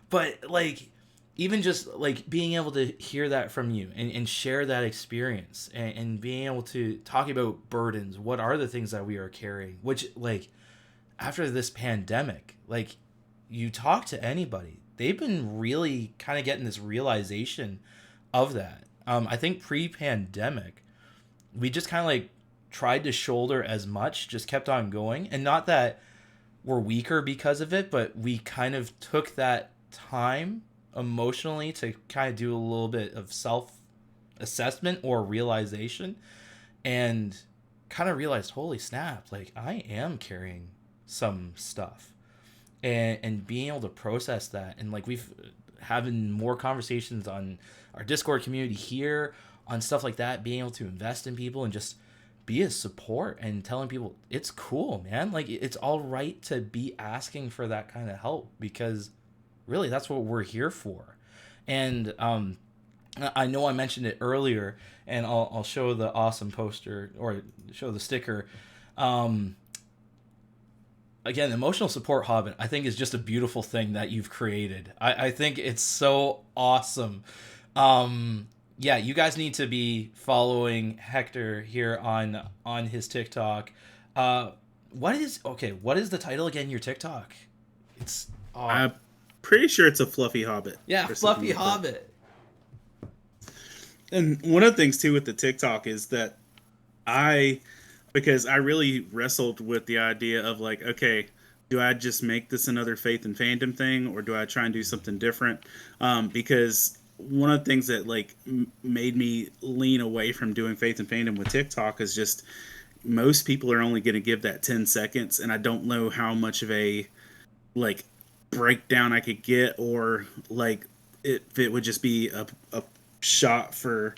But like even just like being able to hear that from you and share that experience and being able to talk about burdens, what are the things that we are carrying, which like after this pandemic, like you talk to anybody, they've been really kind of getting this realization of that. I think pre-pandemic, we just kind of like tried to shoulder as much, just kept on going, and not that we're weaker because of it, but we kind of took that time emotionally to kind of do a little bit of self assessment or realization, and kind of realized, holy snap, like I am carrying some stuff, and being able to process that, and like we've having more conversations on our Discord community here on stuff like that, being able to invest in people and just be a support and telling people it's cool, man, like it's all right to be asking for that kind of help, because really that's what we're here for. And I know I mentioned it earlier, and I'll show the awesome poster or show the sticker. Again, emotional support Hobbit, I think, is just a beautiful thing that you've created. I think it's so awesome. Yeah, you guys need to be following Hector here on his TikTok. What is the title again? Your TikTok? It's I'm pretty sure it's a fluffy hobbit. Yeah, fluffy like hobbit. And one of the things too with the TikTok is that because I really wrestled with the idea of like, okay, do I just make this another Faith and Fandom thing, or do I try and do something different? Because one of the things that like made me lean away from doing Faith and Fandom with TikTok is just most people are only going to give that 10 seconds, and I don't know how much of a like breakdown I could get, or like if it would just be a shot for,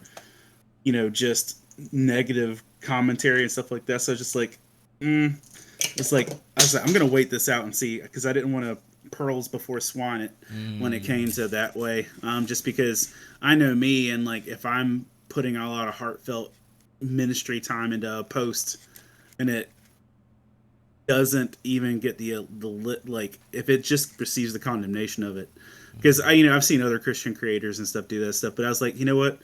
you know, just negative commentary and stuff like that. So just like, it's like, I was like, I'm going to wait this out and see, because I didn't want to pearls before swine it when it came to that way. Just because I know me, and like, if I'm putting a lot of heartfelt ministry time into a post and it doesn't even get the like, if it just receives the condemnation of it, because I've seen other Christian creators and stuff do that stuff, but I was like, you know what,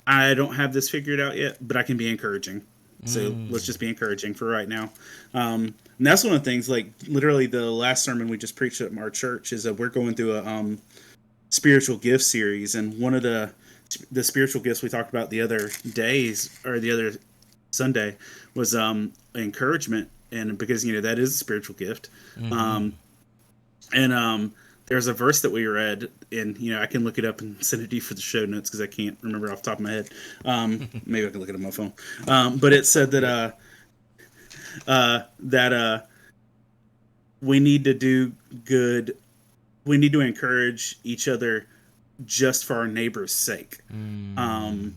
I don't have this figured out yet, but I can be encouraging. So let's just be encouraging for right now. And that's one of the things, like literally the last sermon we just preached at our church is that we're going through a spiritual gift series. And one of the spiritual gifts we talked about the other days, or the other Sunday, was encouragement. And because, that is a spiritual gift. There's a verse that we read, and I can look it up and send it to you for the show notes, because I can't remember off the top of my head. Maybe I can look it on my phone. But it said that we need to do good. We need to encourage each other just for our neighbor's sake. That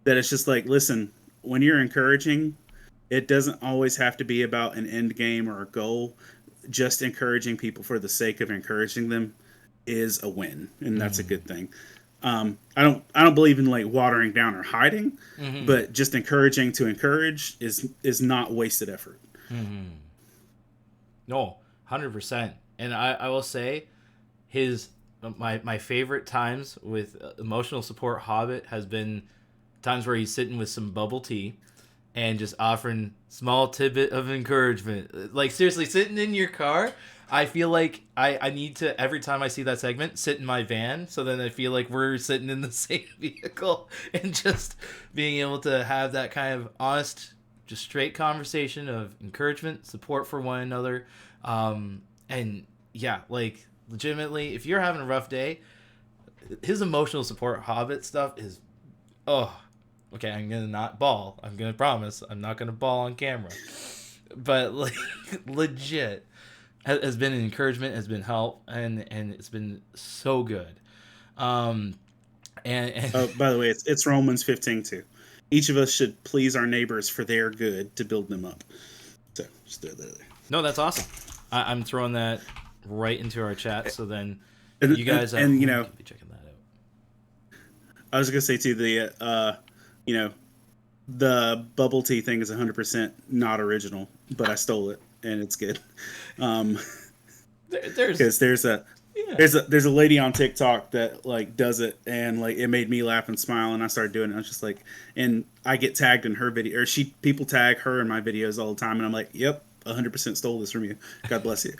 it's just like, listen, when you're encouraging, it doesn't always have to be about an end game or a goal. Just encouraging people for the sake of encouraging them is a win, and that's a good thing. I don't believe in like watering down or hiding, but just encouraging to encourage is not wasted effort. No, 100%. And I will say, my favorite times with emotional support Hobbit has been times where he's sitting with some bubble tea and just offering small tidbit of encouragement. Like, seriously, sitting in your car, I feel like I need to, every time I see that segment, sit in my van, so then I feel like we're sitting in the same vehicle, and just being able to have that kind of honest, just straight conversation of encouragement, support for one another. And yeah, like, legitimately, if you're having a rough day, his emotional support Hobbit stuff is, okay, I'm going to not bawl. I'm going to promise. I'm not going to bawl on camera. But, like, legit, has been an encouragement, has been help, and it's been so good. And by the way, it's Romans 15:2. Each of us should please our neighbors for their good, to build them up. So, just throw that there. No, that's awesome. I'm throwing that right into our chat, so then you guys can be checking that out. I was going to say, too, the bubble tea thing is 100% not original, but I stole it, and it's good. Because there's a there's a lady on TikTok that like does it, and like it made me laugh and smile, and I started doing it. I was just like, and I get tagged in her video, or people tag her in my videos all the time, and I'm like, yep, 100% stole this from you. God bless you.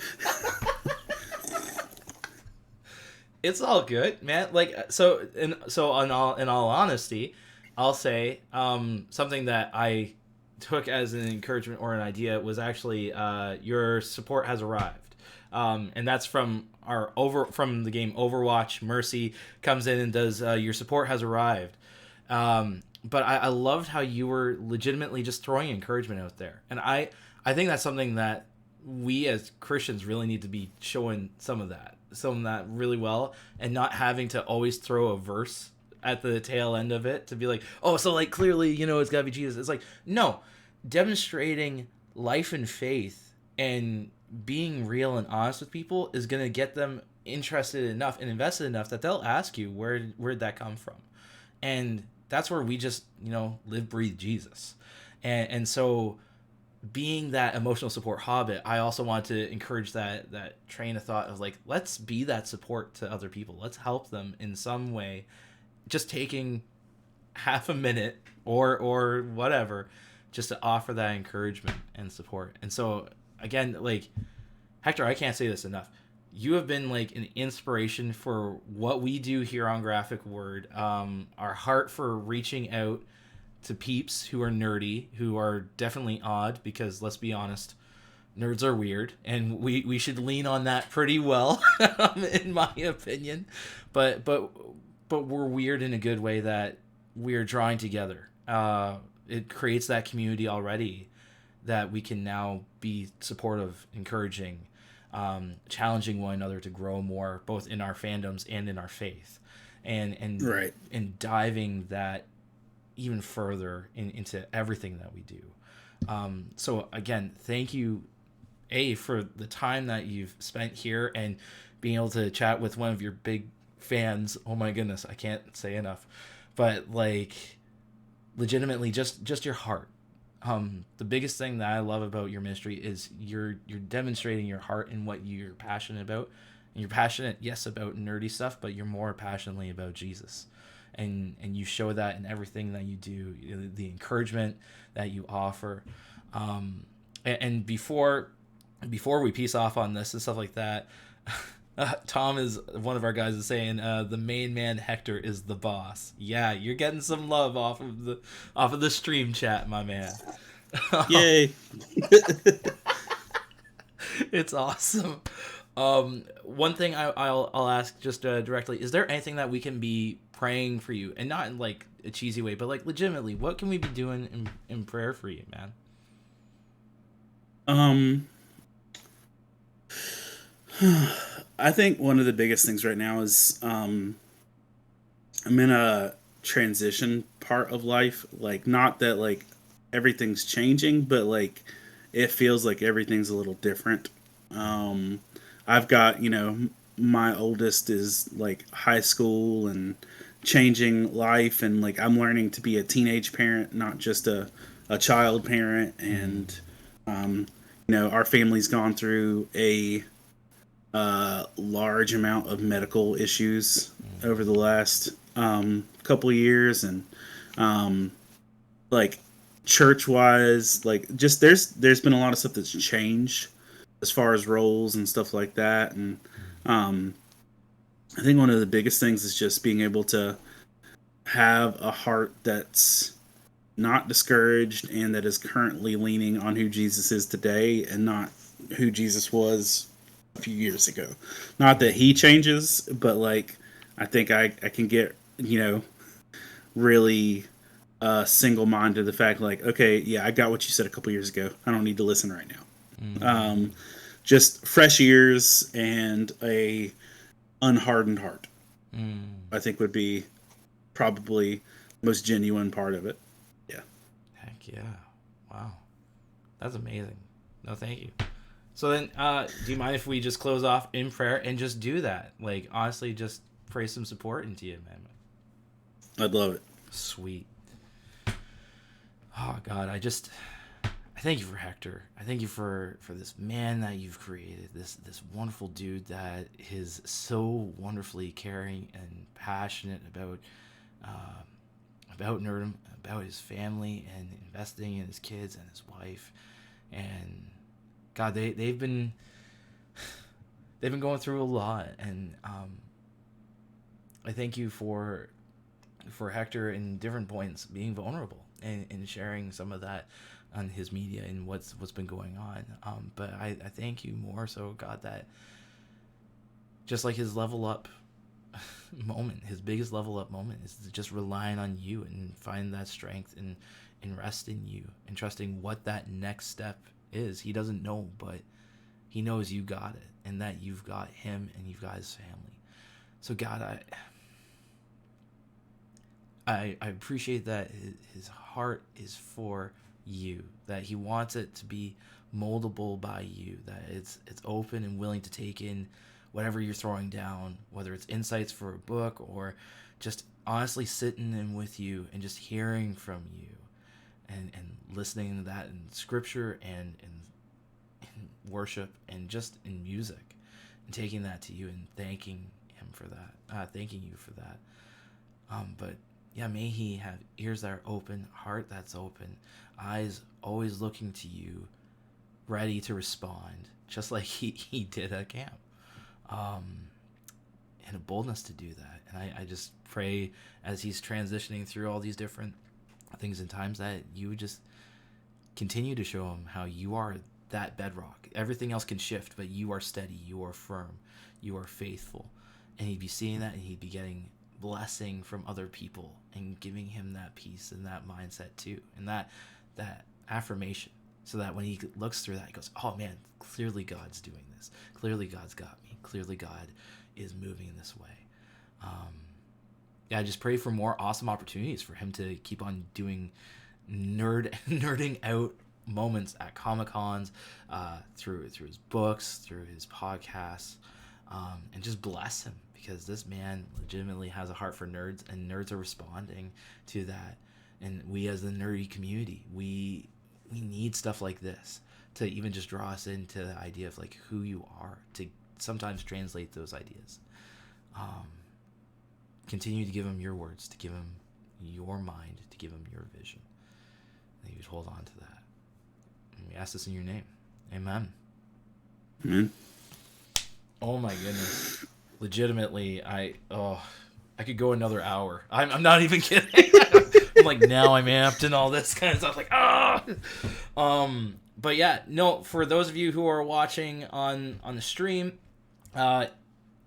It's all good, man. Like so, in all honesty, I'll say something that I took as an encouragement or an idea was actually your support has arrived, and that's from from the game Overwatch. Mercy comes in and does your support has arrived. But I loved how you were legitimately just throwing encouragement out there, and I think that's something that we as Christians really need to be showing some of that really well, and not having to always throw a verse at the tail end of it to be like, oh, so like clearly, it's gotta be Jesus. It's like, no, demonstrating life and faith and being real and honest with people is gonna get them interested enough and invested enough that they'll ask you where'd that come from. And that's where we just, live, breathe Jesus. And so being that emotional support hobbit, I also want to encourage that train of thought of like, let's be that support to other people. Let's help them in some way, just taking half a minute or whatever, just to offer that encouragement and support. And so again, like, Hector, I can't say this enough. You have been like an inspiration for what we do here on Graphic Word. Our heart for reaching out to peeps who are nerdy, who are definitely odd, because let's be honest, nerds are weird, and we should lean on that pretty well, in my opinion. But we're weird in a good way that we're drawing together. It creates that community already that we can now be supportive, encouraging, challenging one another to grow more, both in our fandoms and in our faith, and right, and diving that even further into everything that we do. So again, thank you, for the time that you've spent here and being able to chat with one of your big fans. Oh my goodness, I can't say enough. But like, legitimately, just your heart. The biggest thing that I love about your ministry is you're demonstrating your heart in what you're passionate about. And you're passionate, yes, about nerdy stuff, but you're more passionately about Jesus. And you show that in everything that you do, the encouragement that you offer. And before we piece off on this and stuff like that, Tom is one of our guys is saying the main man Hector is the boss. Yeah, you're getting some love off of the stream chat, my man. Yay! It's awesome. One thing I'll ask just directly: is there anything that we can be praying for you, and not in like a cheesy way, but like legitimately, what can we be doing in prayer for you, man? I think one of the biggest things right now is I'm in a transition part of life. Like, not that like everything's changing, but like it feels like everything's a little different. I've got, my oldest is like high school and changing life, and like I'm learning to be a teenage parent, not just a child parent. And our family's gone through a large amount of medical issues over the last couple of years, and like church wise, like just there's been a lot of stuff that's changed as far as roles and stuff like that. And I think one of the biggest things is just being able to have a heart that's not discouraged and that is currently leaning on who Jesus is today and not who Jesus was a few years ago. Not that he changes, but like I think I can get, really single-minded to the fact like, okay, yeah, I got what you said a couple years ago. I don't need to listen right now. Just fresh ears and a unhardened heart, I think would be probably the most genuine part of it. Yeah. Heck yeah. Wow. That's amazing. No, thank you. So then, do you mind if we just close off in prayer and just do that? Like, honestly, just pray some support into you, man. I'd love it. Sweet. Oh, God, I thank you for Hector. I thank you for this man that you've created, this wonderful dude that is so wonderfully caring and passionate about Nerdum, about his family, and investing in his kids and his wife. And God, they've been going through a lot, and I thank you for Hector in different points being vulnerable and sharing some of that on his media and what's been going on. But I thank you more so, God, that just like his level up moment, his biggest level up moment is just relying on you and find that strength and rest in you and trusting what that next step is. He doesn't know, but he knows you got it, and that you've got him and you've got his family. So God, I appreciate that his heart is for you, that he wants it to be moldable by you, that it's open and willing to take in whatever you're throwing down, whether it's insights for a book or just honestly sitting in with you and just hearing from you and listening to that in scripture and in worship and just in music, and taking that to you and thanking him for that, thanking you for that. But yeah, may he have ears that are open, heart that's open, eyes always looking to you, ready to respond, just like he did at camp. And a boldness to do that. And I just pray as he's transitioning through all these different things and times that you would just continue to show him how you are that bedrock. Everything else can shift, but you are steady, you are firm, you are faithful. And he'd be seeing that, and he'd be getting blessing from other people and giving him that peace and that mindset too, and that affirmation, so that when he looks through that, he goes, oh man, clearly God's doing this, clearly God's got me, clearly God is moving in this way. I just pray for more awesome opportunities for him to keep on doing nerding out moments at Comic-Cons, through his books, through his podcasts, and just bless him, because this man legitimately has a heart for nerds, and nerds are responding to that. And we as the nerdy community, we need stuff like this to even just draw us into the idea of like who you are, to sometimes translate those ideas. Continue to give him your words, to give him your mind, to give him your vision. And you would hold on to that. And we ask this in your name. Amen. Amen. Oh my goodness. Legitimately, I could go another hour. I'm not even kidding. I'm like, now I'm amped and all this kind of stuff. Like, but yeah, no, for those of you who are watching on the stream,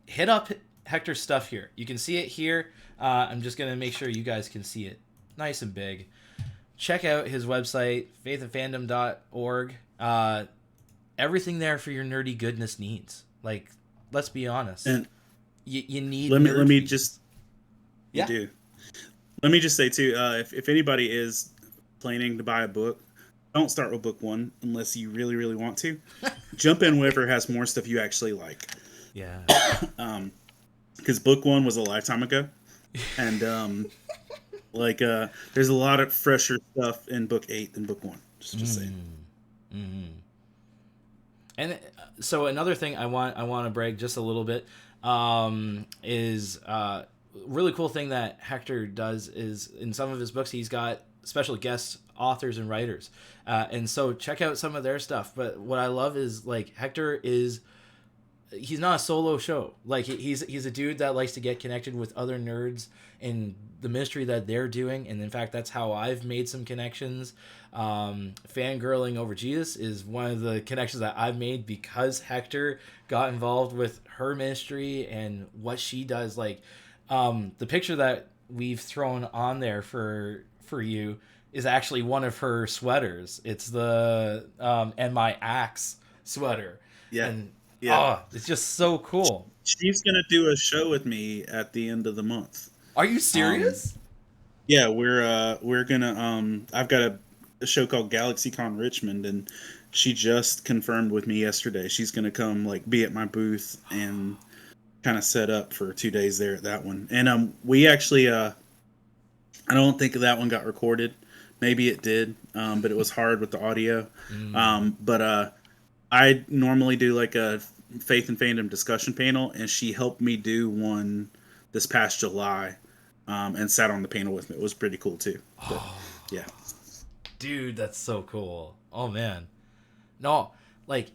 hit up Hector's stuff here. You can see it here. I'm just going to make sure you guys can see it nice and big. Check out his website, faithfandom.org. Everything there for your nerdy goodness needs. Like, let's be honest. And you need. Let me just. Yeah. You do. Let me just say too, if anybody is planning to buy a book, don't start with book one unless you really, really want to. Jump in wherever has more stuff you actually like. Yeah. Because book one was a lifetime ago, and there's a lot of fresher stuff in book 8 than book 1. Just saying. Mm-hmm. And so another thing I want to brag just a little bit is really cool thing that Hector does is in some of his books he's got special guest authors and writers, and so check out some of their stuff. But what I love is like Hector he's not a solo show. Like he's a dude that likes to get connected with other nerds in the ministry that they're doing, and in fact that's how I've made some connections. Fangirling over Jesus is one of the connections that I've made because Hector got involved with her ministry and what she does. Like the picture that we've thrown on there for you is actually one of her sweaters. It's the and my axe sweater. Yeah. And yeah. It's just so cool. She's gonna do a show with me at the end of the month. Are you serious? Yeah, we're gonna I've got a show called GalaxyCon Richmond, and she just confirmed with me yesterday she's gonna come like be at my booth and kind of set up for 2 days there at that one. And we actually I don't think that one got recorded, maybe it did, but it was hard with the audio. But I normally do like a Faith and Fandom discussion panel, and she helped me do one this past July, and sat on the panel with me. It was pretty cool too. But, yeah. Dude, that's so cool. Oh man. No, like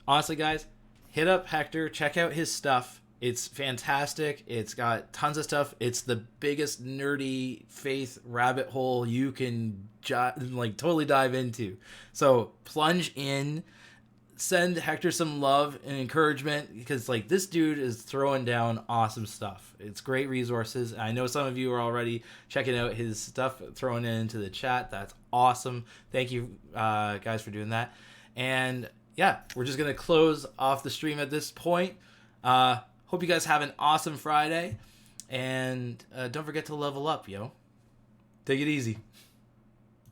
honestly guys, hit up Hector, check out his stuff. It's fantastic. It's got tons of stuff. It's the biggest nerdy faith rabbit hole you can like totally dive into. So plunge in, send Hector some love and encouragement, because like this dude is throwing down awesome stuff. It's great resources. I know some of you are already checking out his stuff, throwing it into the chat. That's awesome. Thank you guys for doing that. And yeah, we're just gonna close off the stream at this point. Hope you guys have an awesome Friday, and don't forget to level up, yo. Take it easy.